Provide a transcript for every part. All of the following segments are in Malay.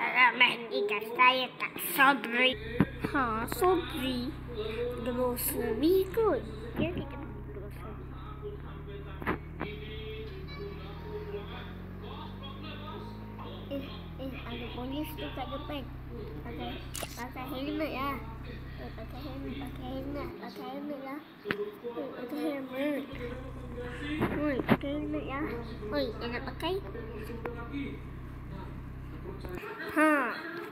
Selamat ikan saya Kak Sobri. Sobri grocery kot. Ya, kita grocery. Ada polis tu kat depan. Pakai helmet lah. Pakai helmet lah. Pakai helmet. Pakai helmet lah. Dah nak pakai?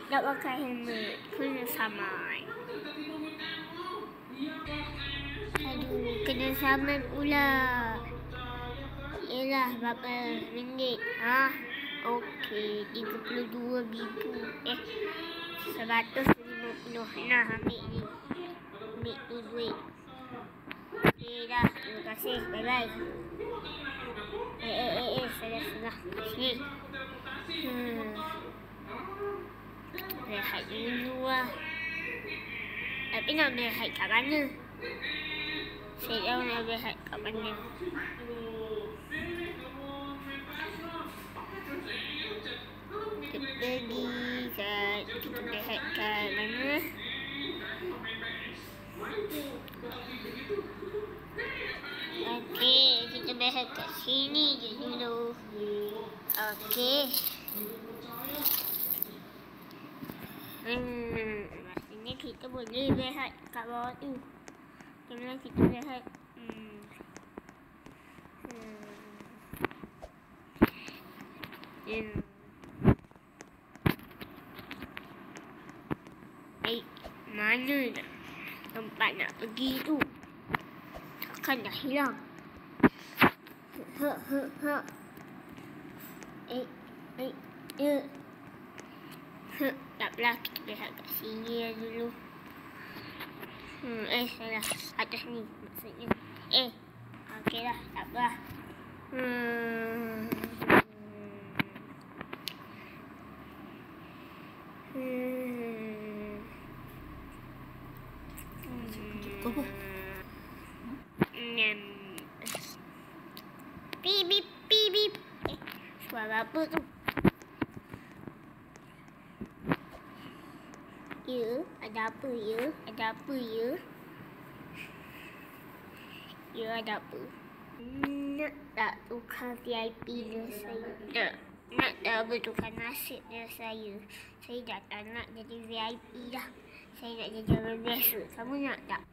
Tak pakai helmet. Kena saman. Aduh, kena saman pula. Yelah, berapa ringgit? Okey, 32,000. 150. Nah, ambil ni. Ambil tu duit. Okey dah, terima kasih. Bye-bye. Sudah. Sini. Rehat dulu lah. Tapi nak rehat kat mana? Saya tahu nak rehat kat mana. Kita rehat kat mana? Okey, kita rehat kat sini je dulu. Okey. Maksudnya kita boleh rehat kat bawah tu. Kemudian kita rehat. Mana tempat nak pergi tu? Takkan dah hilang. Taklah, kita lihat kat sini dulu. Salah. Atas ni maksudnya. Okey lah, taklah. Apa? Bip. Suara apa tu? Ya, ada apa ya? Ya, ada apa? Nak tak tukar VIP dia saya? Nak tak bertukar nasib dia saya? Saya dah tak nak jadi VIP dah. Saya nak jadi orang biasa. Kamu nak tak?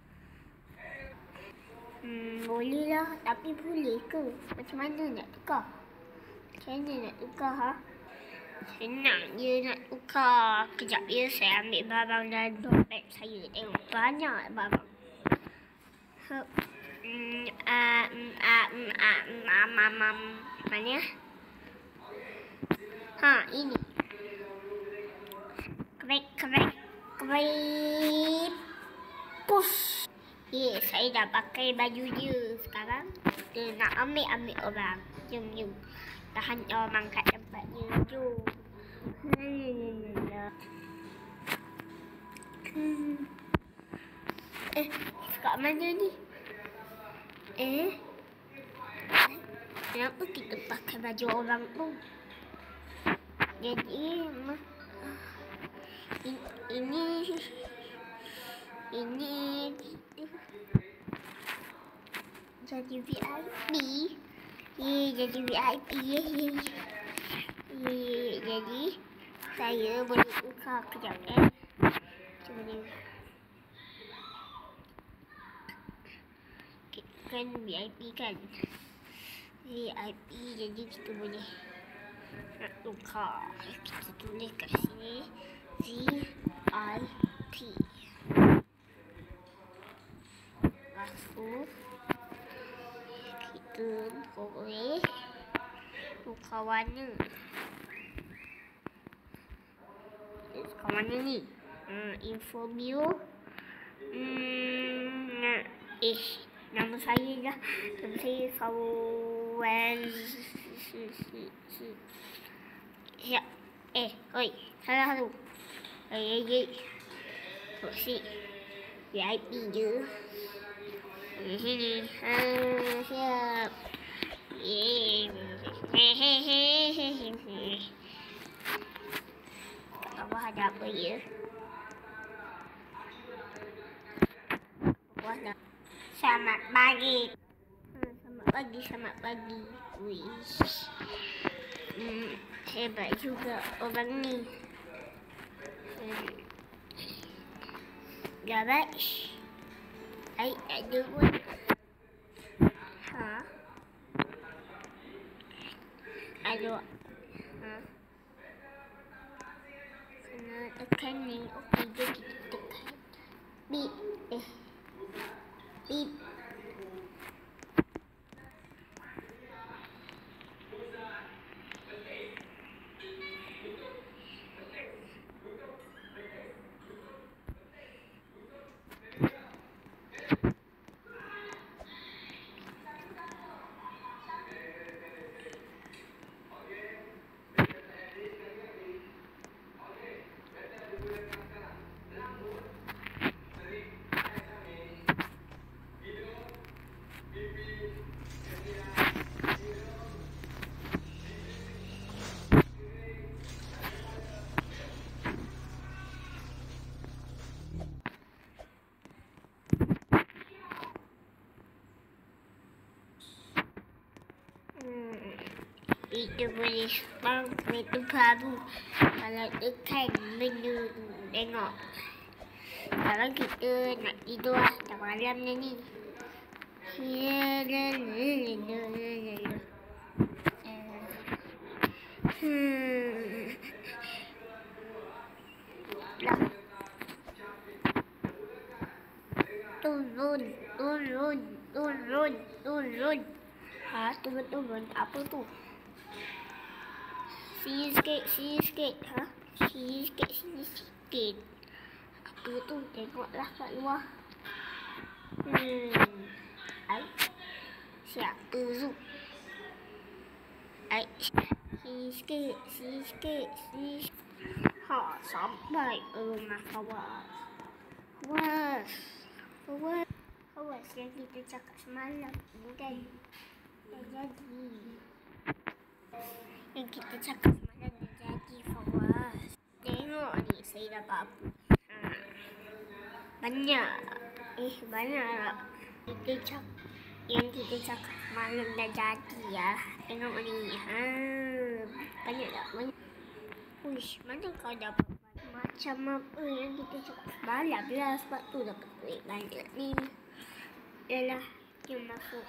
Boleh lah. Tapi boleh ke? Macam mana nak tukar? Senang je nak tukar. Kejap ya, saya ambil barang dalam dompet saya. Tengok banyak barang. Mana? Ini. Krek. Push. Saya dah pakai baju dia. Sekarang kita nak ambil orang. Jom. Tahan orang kat tempat dia. Jom. Kat mana ni? Kenapa kita pakai baju orang tu? Jadi ini jadi VIP. Jadi VIP. Jadi saya boleh tukar kejap cuba ni. Kan VIP kan? VIP, jadi kita boleh nak tukar. Kita tulis kat sini VIP. Lepas tu kita boleh tukar warna. Tukar warna ni. Info view. Nama saya dah. Nama saya Fawal. Ya. Oi. Salah tu. Tengok si. VIP je. Sini. Siap. ada apa ya? Selamat pagi. Selamat pagi. Wish. Hebat juga orang ni. Garage. Ada pun. Ada. Kena tekan ni. Okey, jom kita tekan. Beep. Beep. Itu boleh spam itu baru. Kalau tekan menu tengok. Kalau kita nak tidur dah malam ni. Turun. Turun. Apa tu? Sini sikit. Sini sikit. Apa tu? Tengoklah kat luar. Siapa tu? Sini sikit. Sampai ke rumah Fawaz yang kita cakap semalam ni kan? Dah jadi. Yang kita cakap semalam dah jadi, Fawaz. Tengok ni, saya dapat apa. Banyak lah. Yang kita cakap semalam dah jadi ya. Tengok ni. Banyak tak? Uish, mana kau dapat macam apa yang kita cakap semalam lah. Sebab tu dapat duit banyak ni. Yalah, jom masuk.